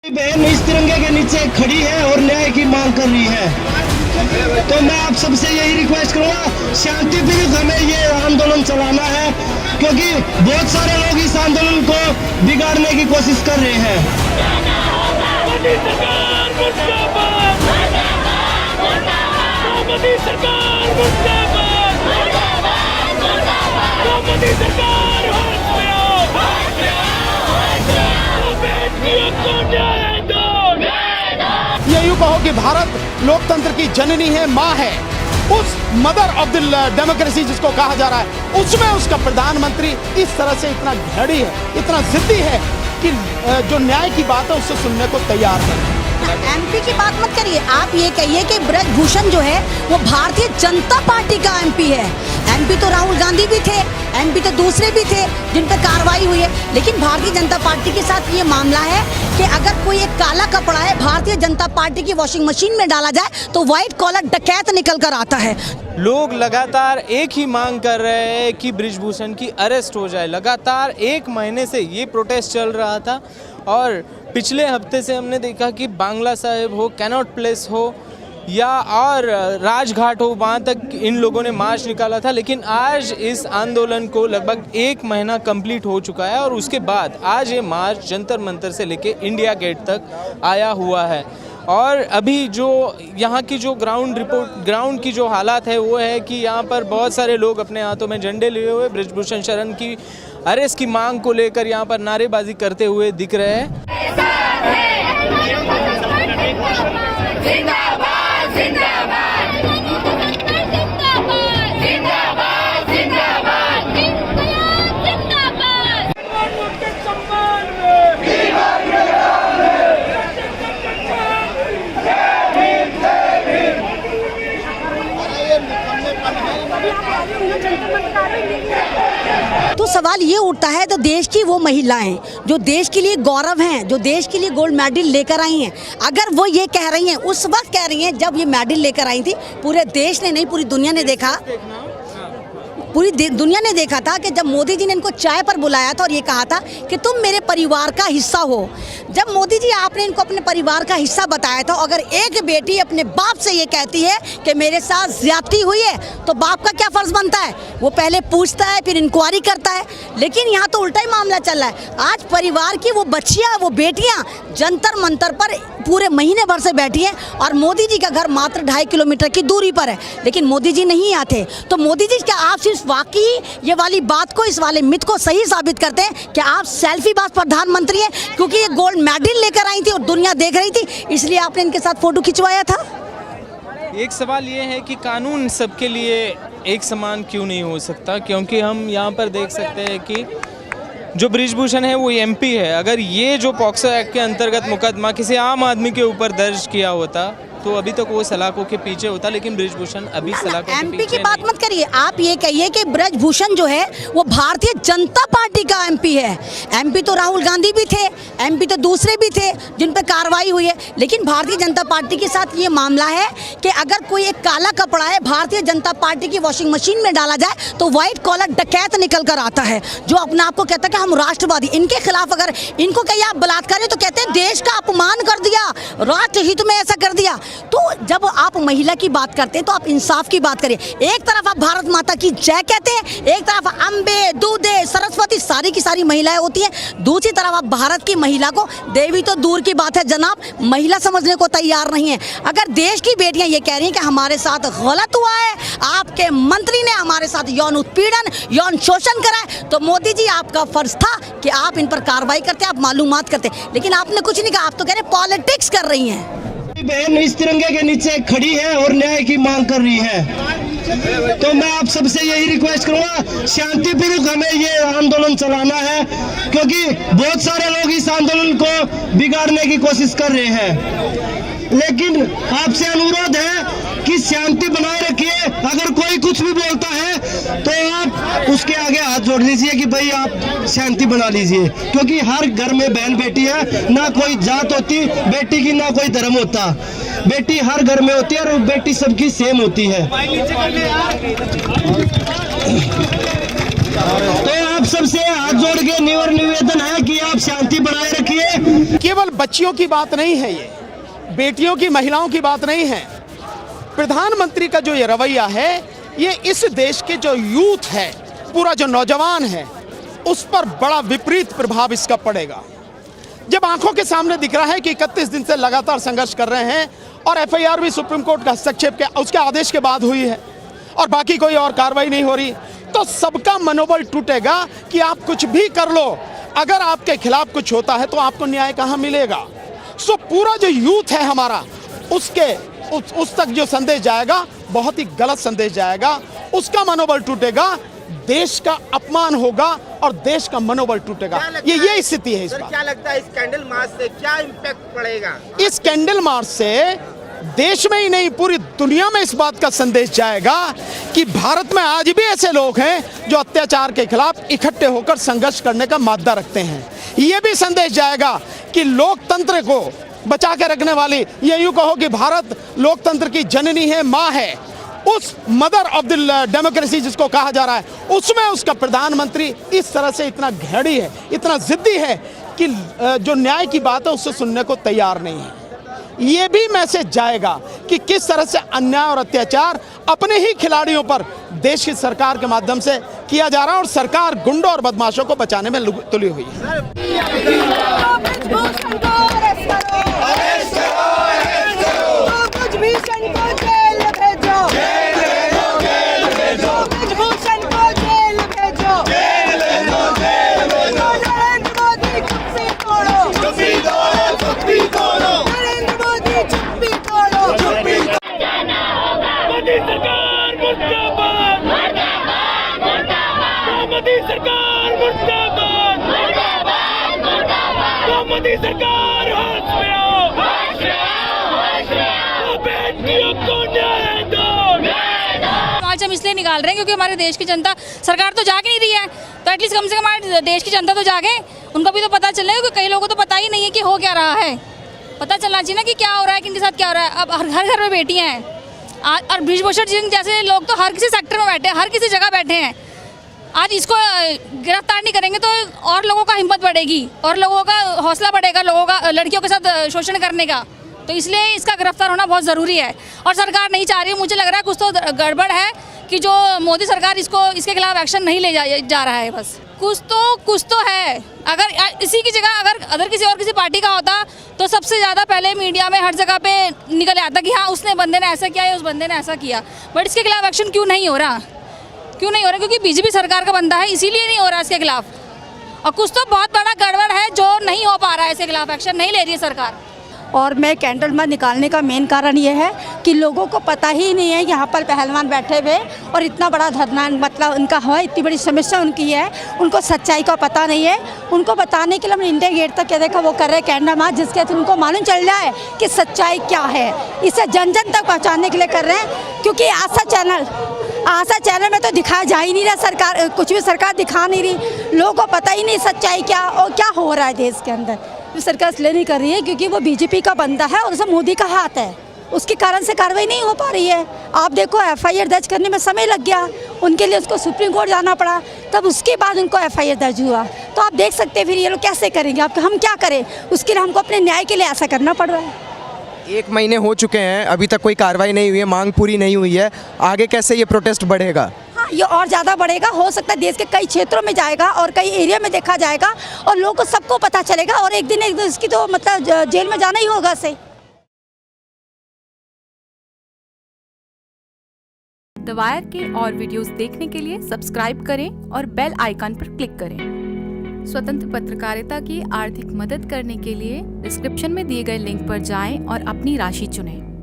बहन इस तिरंगे के नीचे खड़ी है और न्याय की मांग कर रही है, तो मैं आप सबसे यही रिक्वेस्ट करूंगा, शांतिपूर्वक हमें ये आंदोलन चलाना है, क्योंकि बहुत सारे लोग इस आंदोलन को बिगाड़ने की कोशिश कर रहे हैं। मोदी सरकार मुर्दाबाद, मोदी सरकार मुर्दाबाद, मोदी सरकार ये यूँ कहो कि भारत लोकतंत्र की जननी है, माँ है, उस मदर ऑफ द डेमोक्रेसी जिसको कहा जा रहा है, उसमें उसका प्रधानमंत्री इस तरह से इतना घड़ी है, इतना जिद्दी है कि जो न्याय की बात है उससे सुनने को तैयार है। एमपी की बात मत करिए, आप ये कहिए कि ब्रजभूषण जो है वो भारतीय जनता पार्टी का एमपी है। एमपी तो राहुल गांधी भी थे, एमपी तो दूसरे भी थे जिन पर कार्रवाई हुई है, लेकिन भारतीय जनता पार्टी के साथ ये मामला है कि अगर कोई एक काला कपड़ा है भारतीय जनता पार्टी की वॉशिंग मशीन में डाला जाए तो व्हाइट कॉलर डकैत निकल कर आता है। लोग लगातार एक ही मांग कर रहे हैं कि ब्रिजभूषण की अरेस्ट हो जाए। लगातार एक महीने से ये प्रोटेस्ट चल रहा था और पिछले हफ्ते से हमने देखा कि बांग्ला साहिब हो, कैनॉट प्लेस हो या और राजघाट हो, वहाँ तक इन लोगों ने मार्च निकाला था। लेकिन आज इस आंदोलन को लगभग एक महीना कंप्लीट हो चुका है और उसके बाद आज ये मार्च जंतर मंतर से लेके इंडिया गेट तक आया हुआ है। और अभी जो यहाँ की जो ग्राउंड की जो हालात है वो है कि यहाँ पर बहुत सारे लोग अपने हाथों में झंडे लिए हुए ब्रिजभूषण शरण की अरेस्ट की मांग को लेकर यहाँ पर नारेबाजी करते हुए दिख रहे हैं। तो सवाल ये उठता है, तो देश की वो महिलाएं जो देश के लिए गौरव हैं, जो देश के लिए गोल्ड मेडल लेकर आई हैं, अगर वो ये कह रही हैं, उस वक्त कह रही हैं जब ये मेडल लेकर आई थी, पूरे देश ने नहीं पूरी दुनिया ने देखा, पूरी दुनिया ने देखा था कि जब मोदी जी ने इनको चाय पर बुलाया था और ये कहा था कि तुम मेरे परिवार का हिस्सा हो। जब मोदी जी आपने इनको अपने परिवार का हिस्सा बताया था, अगर एक बेटी अपने बाप से ये कहती है कि मेरे साथ ज्यादती हुई है तो बाप का क्या फर्ज बनता है? वो पहले पूछता है, फिर इंक्वायरी करता है। लेकिन यहाँ तो उल्टा ही मामला चल रहा है। आज परिवार की वो बच्चियाँ, वो बेटियाँ जंतर मंतर पर पूरे महीने भर से बैठी हैं और मोदी जी का घर मात्र 2.5 किलोमीटर की दूरी पर है, लेकिन मोदी जी नहीं आते। तो मोदी जी क्या आप सिर्फ वाकई ये वाली बात को, इस वाले मिथ को सही साबित करते हैं कि आप सेल्फीबाज प्रधानमंत्री हैं? क्योंकि ये गोल्ड मेडल लेकर आई थी और दुनिया देख रही थी, इसलिए आपने इनके साथ फोटो खिंचवाया था। एक सवाल ये है कि कानून सबके लिए एक समान क्यों नहीं हो सकता? क्योंकि हम यहाँ पर देख सकते हैं कि जो ब्रिजभूषण है वो एमपी है। अगर ये जो पॉक्सो एक्ट के अंतर्गत मुकदमा किसी आम आदमी के ऊपर दर्ज किया होता तो अभी तक वो सलाखों के पीछे होता, लेकिन ब्रिजभूषण अभी सलाखों के पीछे एमपी की बात मत करिए, आप ये कहिए कि ब्रजभूषण जो है वो भारतीय जनता पार्टी का एमपी है। एमपी तो राहुल गांधी भी थे, एमपी तो दूसरे भी थे जिन पर कार्रवाई हुई है, लेकिन भारतीय जनता पार्टी के साथ ये मामला है कि अगर कोई एक काला कपड़ा है भारतीय जनता पार्टी की वॉशिंग मशीन में डाला जाए तो व्हाइट कॉलर डकैत निकल कर आता है, जो अपने आप को कहता है कि हम राष्ट्रवादी। इनके खिलाफ अगर इनको कहिए आप बलात्कार है तो कहते हैं देश का अपमान कर दिया, राष्ट्रहित में ऐसा कर दिया। तो जब आप महिला की बात करते हैं तो आप इंसाफ की बात करिए। एक तरफ आप भारत माता की जय कहते हैं, एक तरफ अम्बे, दूधे, सरस्वती सारी की सारी महिलाएं होती हैं, दूसरी तरफ आप भारत की महिला को देवी तो दूर की बात है जनाब, महिला समझने को तैयार नहीं है। अगर देश की बेटियां ये कह रही हैं कि हमारे साथ गलत हुआ है, आपके मंत्री ने हमारे साथ यौन उत्पीड़न, यौन शोषण करा है, तो मोदी जी आपका फर्ज था कि आप इन पर कार्रवाई करते, आप मालूमात करते, लेकिन आपने कुछ नहीं कहा। आप तो कह रहे पॉलिटिक्स कर रही हैं। बहन इस तिरंगे के नीचे खड़ी है और न्याय की मांग कर रही है, तो मैं आप सबसे यही रिक्वेस्ट करूंगा, शांतिपूर्वक हमें ये आंदोलन चलाना है, क्योंकि बहुत सारे लोग इस आंदोलन को बिगाड़ने की कोशिश कर रहे हैं। लेकिन आपसे अनुरोध है कि शांति बनाए रखिए। अगर कोई कुछ भी बोलता है तो आप उसके आगे हाथ जोड़ लीजिए कि भाई आप शांति बना लीजिए, क्योंकि हर घर में बहन बेटी है, ना कोई जात होती बेटी की, ना कोई धर्म होता, बेटी हर घर में होती है और बेटी सबकी सेम होती है। तो आप सबसे हाथ जोड़ के निवेदन है कि रखिए, आप शांति बनाए रखिए। केवल बच्चियों की बात नहीं है, ये बेटियों की, महिलाओं की बात नहीं है। प्रधानमंत्री का जो ये रवैया है, ये इस देश के जो यूथ है, पूरा जो नौजवान है, उस पर बड़ा विपरीत प्रभाव इसका पड़ेगा। जब आंखों के सामने दिख रहा है कि 31 दिन से लगातार संघर्ष कर रहे हैं और एफआईआर भी सुप्रीम कोर्ट का हस्तक्षेप के उसके आदेश के बाद हुई है और बाकी कोई और कार्रवाई नहीं हो रही, तो सबका मनोबल टूटेगा कि आप कुछ भी कर लो, अगर आपके खिलाफ कुछ होता है तो आपको न्याय कहाँ मिलेगा। सो पूरा जो यूथ है हमारा, उस तक जो संदेश जाएगा, बहुत ही गलत संदेश जाएगा, उसका मनोबल टूटेगा, देश का अपमान होगा और देश का मनोबल टूटेगा। ये स्थिति है इस बार। क्या लगता है इस कैंडल मार्च से क्या इम्पैक्ट पड़ेगा? इस कैंडल मार्च से देश में ही नहीं, पूरी दुनिया में इस बात का संदेश जाएगा कि भारत में आज भी ऐसे लोग हैं जो अत्याचार के खिलाफ इकट्ठे होकर संघर्ष करने का मादा रखते हैं। ये भी संदेश जाएगा कि लोकतंत्र को बचा के रखने वाली, ये यूं कहो कि भारत लोकतंत्र की जननी है, माँ है, उस मदर ऑफ द डेमोक्रेसी जिसको कहा जा रहा है, उसमें उसका प्रधानमंत्री इस तरह से इतना घेड़ी है, इतना जिद्दी है कि जो न्याय की बात है उससे सुनने को तैयार नहीं है। ये भी मैसेज जाएगा कि किस तरह से अन्याय और अत्याचार अपने ही खिलाड़ियों पर देश की सरकार के माध्यम से किया जा रहा है और सरकार गुंडों और बदमाशों को बचाने में तुली हुई है। मोदी सरकार मुर्दाबाद, मोदी सरकार मुर्दाबाद, मोदी सरकार होश में आओ, बेटियों को न्याय दो। आज हम इसलिए निकाल रहे हैं क्योंकि हमारे देश की जनता, सरकार तो जाग नहीं रही है, तो एटलीस्ट कम से कम हमारे देश की जनता तो जागे, उनको भी तो पता चले, क्योंकि कई लोगों को तो पता ही नहीं है कि हो क्या रहा है। पता चलना चाहिए ना कि क्या हो रहा है, किनके साथ क्या हो रहा है। अब हर घर में बेटियां हैं और बृजभूषण सिंह जैसे लोग तो हर किसी सेक्टर में बैठे हैं, हर किसी जगह बैठे हैं। आज इसको गिरफ्तार नहीं करेंगे तो और लोगों का हिम्मत बढ़ेगी और लोगों का हौसला बढ़ेगा, लोगों का लड़कियों के साथ शोषण करने का। तो इसलिए इसका गिरफ्तार होना बहुत ज़रूरी है और सरकार नहीं चाह रही है। मुझे लग रहा है कुछ तो गड़बड़ है कि जो मोदी सरकार इसके खिलाफ एक्शन नहीं ले जा रहा है। बस कुछ तो है। अगर इसी की जगह अगर किसी और किसी पार्टी का होता तो सबसे ज़्यादा पहले मीडिया में हर जगह पे निकल आता कि हाँ उसने बंदे ने ऐसा किया या उस बंदे ने ऐसा किया। बट इसके खिलाफ एक्शन क्यों नहीं हो रहा? क्योंकि बीजेपी सरकार का बंदा है, इसीलिए नहीं हो रहा इसके खिलाफ। और कुछ तो बहुत बड़ा गड़बड़ है जो नहीं हो पा रहा है, इसके खिलाफ एक्शन नहीं ले रही है सरकार। और मैं कैंडल मार्च निकालने का मेन कारण ये है कि लोगों को पता ही नहीं है, यहाँ पर पहलवान बैठे हुए और इतना बड़ा धरना मतलब उनका है, इतनी बड़ी समस्या उनकी है, उनको सच्चाई का पता नहीं है। उनको बताने के लिए हमने इंडिया गेट तक क्या देखा वो कर रहे कैंडल मार्च, जिसके उनको मालूम चल रहा है कि सच्चाई क्या है। इसे जन जन तक पहुँचाने के लिए कर रहे हैं, क्योंकि आशा चैनल में तो दिखाया जा ही नहीं रहा, सरकार कुछ भी सरकार दिखा नहीं रही, लोगों को पता ही नहीं सच्चाई क्या और क्या हो रहा है देश के अंदर। सरकार इसलिए नहीं कर रही है क्योंकि वो बीजेपी का बंदा है और उसमें मोदी का हाथ है, उसके कारण से कार्रवाई नहीं हो पा रही है। आप देखो एफआईआर दर्ज करने में समय लग गया, उनके लिए उसको सुप्रीम कोर्ट जाना पड़ा, तब उसके बाद उनको एफआईआर दर्ज हुआ। तो आप देख सकते हैं फिर ये लोग कैसे करेंगे, आप हम क्या करें, उसके लिए हमको अपने न्याय के लिए ऐसा करना पड़ रहा है। 1 महीने हो चुके हैं, अभी तक कोई कार्रवाई नहीं हुई है, मांग पूरी नहीं हुई है, आगे कैसे ये प्रोटेस्ट बढ़ेगा? हाँ, ये और ज़्यादा बढ़ेगा, हो सकता है देश के कई क्षेत्रों में जाएगा और कई एरिया में देखा जाएगा और लोगों को सबको पता चलेगा और एक दिन इसकी तो मतलब जेल में जाना ही होगा से। द वायर के और वीडियोस देखने के लिए सब्सक्राइब करें और बेल आइकन पर क्लिक करें। स्वतंत्र पत्रकारिता की आर्थिक मदद करने के लिए डिस्क्रिप्शन में दिए गए लिंक पर जाएं और अपनी राशि चुनें।